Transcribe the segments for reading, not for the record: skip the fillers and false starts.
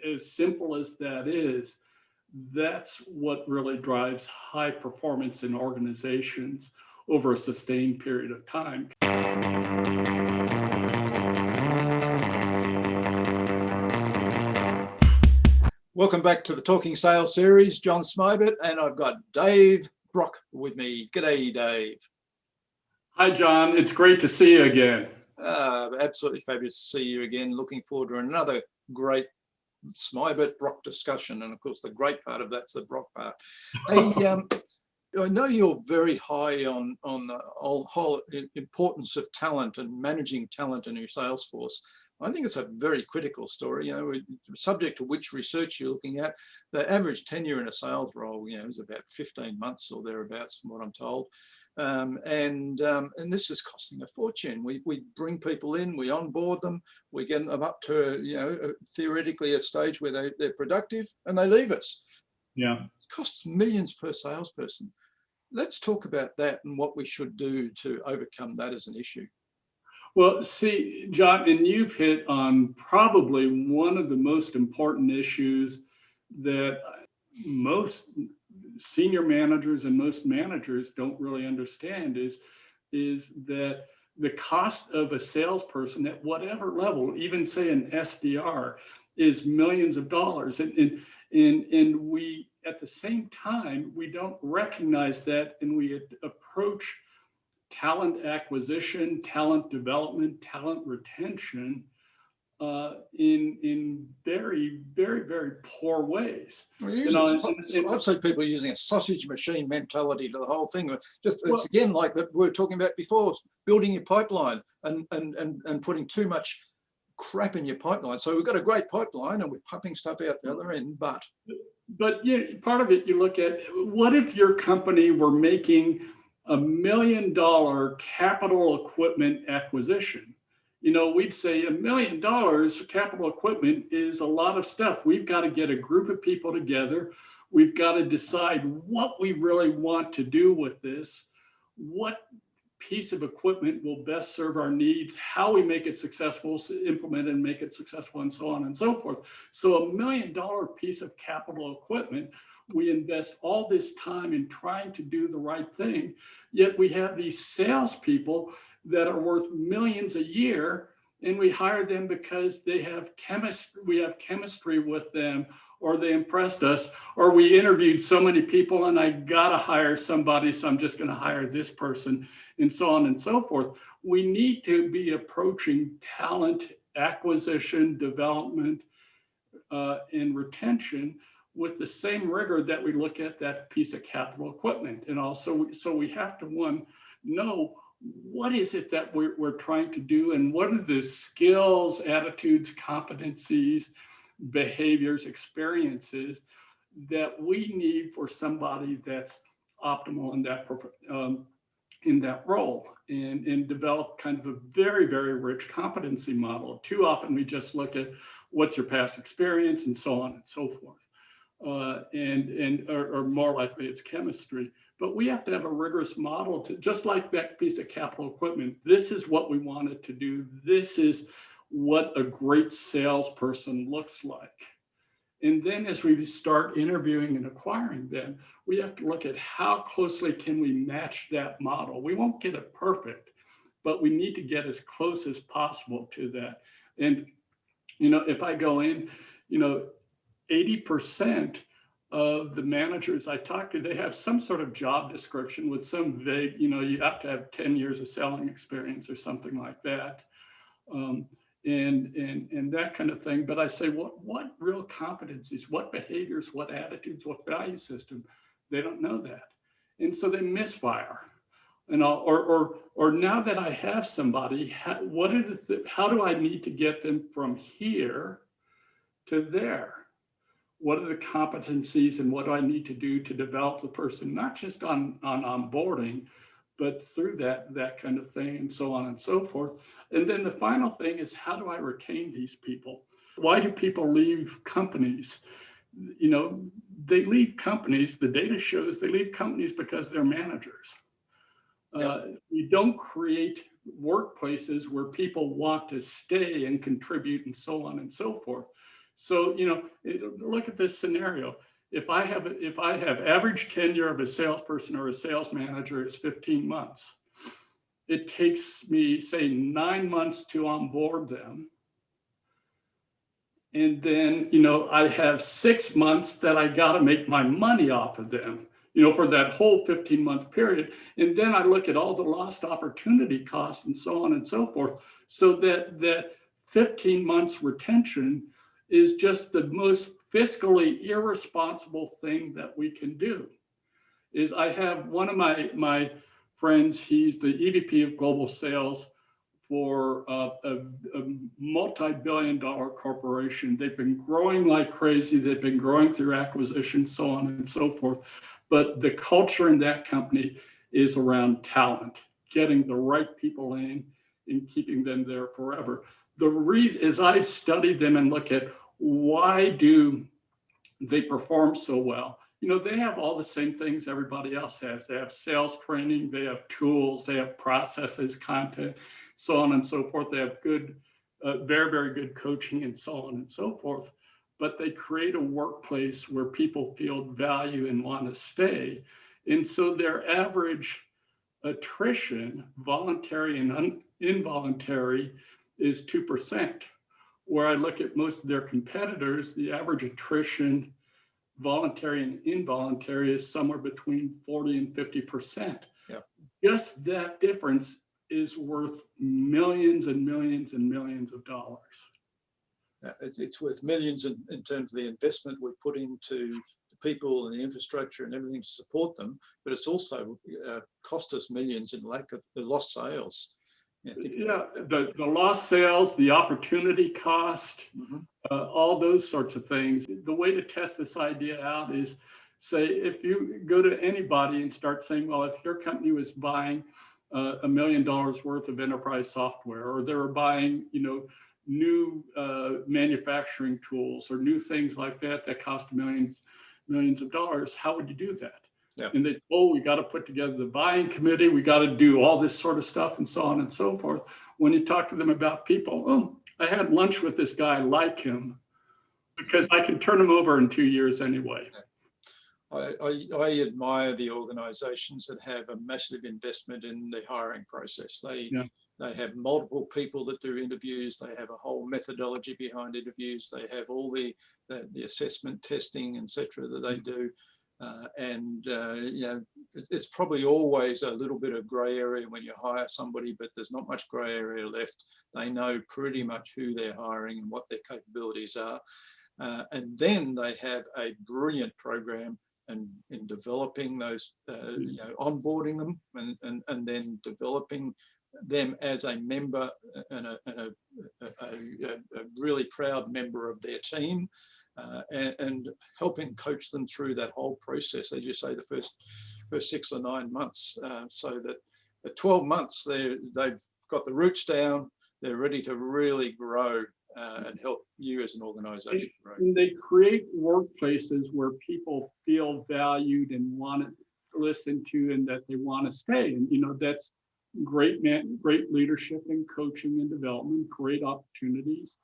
as simple as that is, that's what really drives high performance in organizations over a sustained period of time. Welcome back to the Talking Sales series. John Smybert, and I've got Dave Brock with me. G'day, Dave. Hi, John. It's great to see you again. Absolutely fabulous to see you again. Looking forward to another great Smybert Brock discussion. And of course, the great part of that's the Brock part. Hey, I know you're very high on the whole importance of talent and managing talent in your sales force. I think it's a very critical story, subject to which research you're looking at. The average tenure in a sales role, is about 15 months or thereabouts, from what I'm told. And this is costing a fortune. We bring people in, we onboard them, we get them up to, theoretically a stage where they're productive, and they leave us. Yeah. It costs millions per salesperson. Let's talk about that and what we should do to overcome that as an issue. Well, see, John, and you've hit on probably one of the most important issues that most senior managers and most managers don't really understand is that the cost of a salesperson at whatever level, even say an SDR, is millions of dollars. And we, at the same time, we don't recognize that, and we approach talent acquisition, talent development, talent retention in very, very, very poor ways. I've seen people using a sausage machine mentality to the whole thing. It's again like that we were talking about before, building your pipeline and putting too much crap in your pipeline. So we've got a great pipeline and we're pumping stuff out the other end, but yeah, part of it you look at, what if your company were making $1 million capital equipment acquisition? We'd say $1 million capital equipment is a lot of stuff. We've got to get a group of people together. We've got to decide what we really want to do with this, what piece of equipment will best serve our needs, how we make it successful, implement and make it successful, and so on and so forth. So $1 million piece of capital equipment, we invest all this time in trying to do the right thing, yet we have these salespeople that are worth millions a year, and we hire them because they have chemistry. We have chemistry with them, or they impressed us, or we interviewed so many people and I gotta hire somebody, so I'm just gonna hire this person, and so on and so forth. We need to be approaching talent acquisition, development, and retention with the same rigor that we look at that piece of capital equipment. And also, so we have to know what is it that we're trying to do, and what are the skills, attitudes, competencies, behaviors, experiences that we need for somebody that's optimal in that role, and develop kind of a very, very rich competency model. Too often we just look at what's your past experience and so on and so forth. Or more likely it's chemistry. But we have to have a rigorous model to, just like that piece of capital equipment, this is what we want it to do. This is what a great salesperson looks like. And then as we start interviewing and acquiring them, we have to look at how closely can we match that model. We won't get it perfect, but we need to get as close as possible to that. And, if I go in, 80% of the managers I talk to, they have some sort of job description with some vague, you have to have 10 years of selling experience or something like that. And that kind of thing. But I say, what real competencies, what behaviors, what attitudes, what value system? They don't know that. And so they misfire. Or now that I have somebody, how do I need to get them from here to there? What are the competencies and what do I need to do to develop the person, not just on onboarding, but through that kind of thing, and so on and so forth. And then the final thing is, how do I retain these people? Why do people leave companies? They leave companies, the data shows they leave companies because they're managers. We don't create workplaces where people want to stay and contribute and so on and so forth. So, look at this scenario. If I have average tenure of a salesperson or a sales manager is 15 months, it takes me, say, 9 months to onboard them. And then, I have 6 months that I got to make my money off of them, for that whole 15-month period. And then I look at all the lost opportunity costs and so on and so forth. So that 15 months retention is just the most fiscally irresponsible thing that we can do. Is I have one of my friends, he's the EVP of global sales for a multi-billion-dollar corporation. They've been growing like crazy. They've been growing through acquisition, so on and so forth. But the culture in that company is around talent, getting the right people in and keeping them there forever. The reason is I've studied them and look at why do they perform so well. They have all the same things everybody else has. They have sales training, they have tools, they have processes, content, so on and so forth. They have good, very, very good coaching and so on and so forth. But they create a workplace where people feel value and want to stay. And so their average attrition, voluntary and involuntary, is 2%. Where I look at most of their competitors, the average attrition, voluntary and involuntary, is somewhere between 40 and 50%. Yeah. Just that difference is worth millions and millions and millions of dollars. It's worth millions in terms of the investment we put into the people and the infrastructure and everything to support them, but it's also cost us millions in lack of the lost sales. The lost sales, the opportunity cost, all those sorts of things. The way to test this idea out is, say, if you go to anybody and start saying, well, if your company was buying $1 million worth of enterprise software, or they were buying, new manufacturing tools or new things like that cost millions of dollars, how would you do that? Yeah. And they, we got to put together the buying committee. We got to do all this sort of stuff and so on and so forth. When you talk to them about people, I had lunch with this guy, I like him, because I can turn him over in 2 years anyway. I admire the organizations that have a massive investment in the hiring process. They have multiple people that do interviews. They have a whole methodology behind interviews. They have all the assessment testing, etc., that they do. It's probably always a little bit of gray area when you hire somebody, but there's not much gray area left. They know pretty much who they're hiring and what their capabilities are. And then they have a brilliant program and in developing those, onboarding them and then developing them as a member and a really proud member of their team. And helping coach them through that whole process, as you say, the first 6 or 9 months, so that at 12 months they've got the roots down, they're ready to really grow and help you as an organization grow. And they create workplaces where people feel valued and want to listen to, and that they want to stay. And that's great leadership and coaching and development, great opportunities.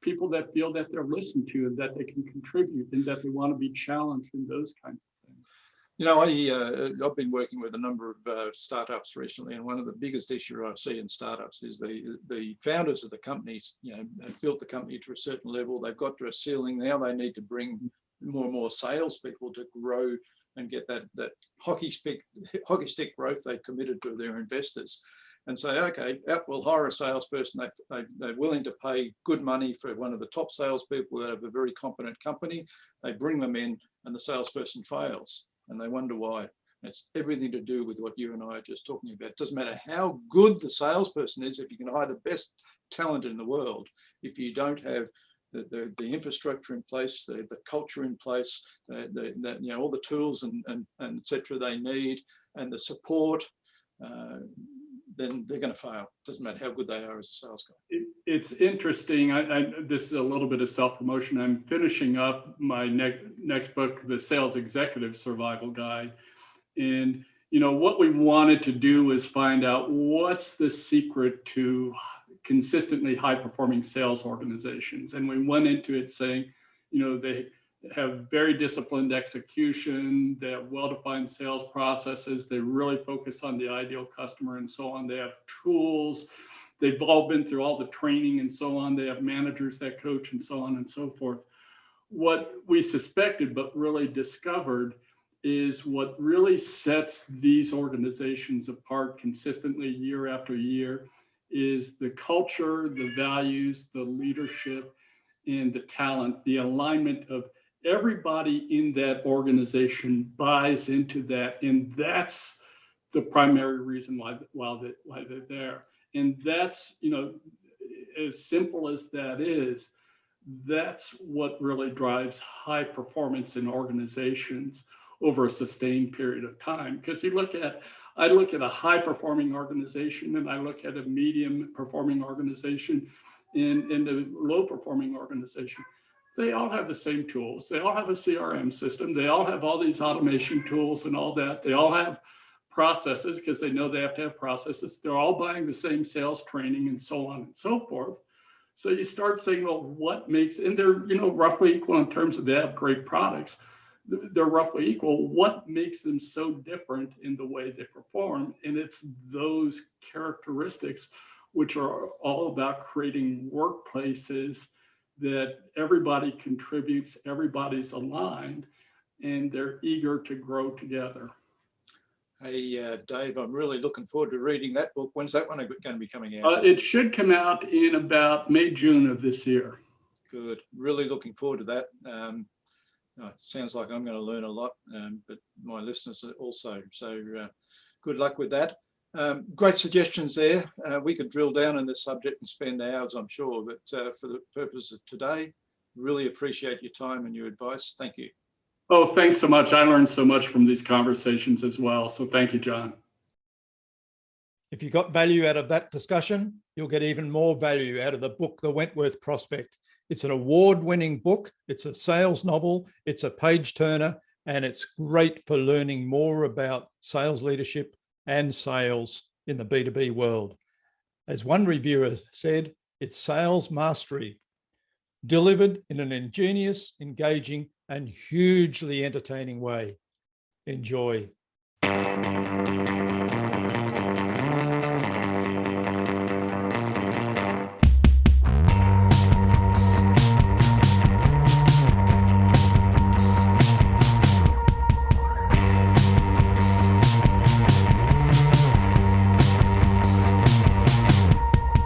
People that feel that they're listened to and that they can contribute and that they want to be challenged and those kinds of things. I've been working with a number of startups recently, and one of the biggest issues I see in startups is the founders of the companies, have built the company to a certain level. They've got to a ceiling. Now they need to bring more and more salespeople to grow and get that hockey stick growth they've committed to their investors. And say, okay, we'll hire a salesperson. They're willing to pay good money for one of the top salespeople that have a very competent company. They bring them in and the salesperson fails. And they wonder why. It's everything to do with what you and I are just talking about. It doesn't matter how good the salesperson is, if you can hire the best talent in the world, if you don't have the infrastructure in place, the culture in place, all the tools and et cetera they need, and the support, then they're going to fail. Doesn't matter how good they are as a sales guy. It's interesting. This is a little bit of self-promotion. I'm finishing up my next book, The Sales Executive Survival Guide. And what we wanted to do is find out what's the secret to consistently high-performing sales organizations. And we went into it saying, they have very disciplined execution, they have well-defined sales processes, they really focus on the ideal customer and so on. They have tools, they've all been through all the training and so on. They have managers that coach and so on and so forth. What we suspected, but really discovered, is what really sets these organizations apart consistently year after year is the culture, the values, the leadership, and the talent, the alignment of everybody in that organization buys into that. And that's the primary reason why they're there. And that's, as simple as that is, that's what really drives high performance in organizations over a sustained period of time. Because I look at a high performing organization and I look at a medium performing organization and a low performing organization. They all have the same tools. They all have a CRM system. They all have all these automation tools and all that. They all have processes because they know they have to have processes. They're all buying the same sales training and so on and so forth. So you start saying, well, what makes, and they're, roughly equal in terms of they have great products. They're roughly equal. What makes them so different in the way they perform? And it's those characteristics which are all about creating workplaces that everybody contributes, everybody's aligned, and they're eager to grow together. Hey, Dave, I'm really looking forward to reading that book. When's that one going to be coming out? It should come out in about May, June of this year. Good. Really looking forward to that. It sounds like I'm going to learn a lot, but my listeners also. So good luck with that. Great suggestions there. We could drill down on this subject and spend hours, I'm sure, but for the purpose of today, really appreciate your time and your advice. Thank you. Oh, thanks so much. I learned so much from these conversations as well. So thank you, John. If you got value out of that discussion, you'll get even more value out of the book, The Wentworth Prospect. It's an award-winning book. It's a sales novel. It's a page turner, and it's great for learning more about sales leadership and sales in the B2B world. As one reviewer said, it's sales mastery, delivered in an ingenious, engaging, and hugely entertaining way. Enjoy.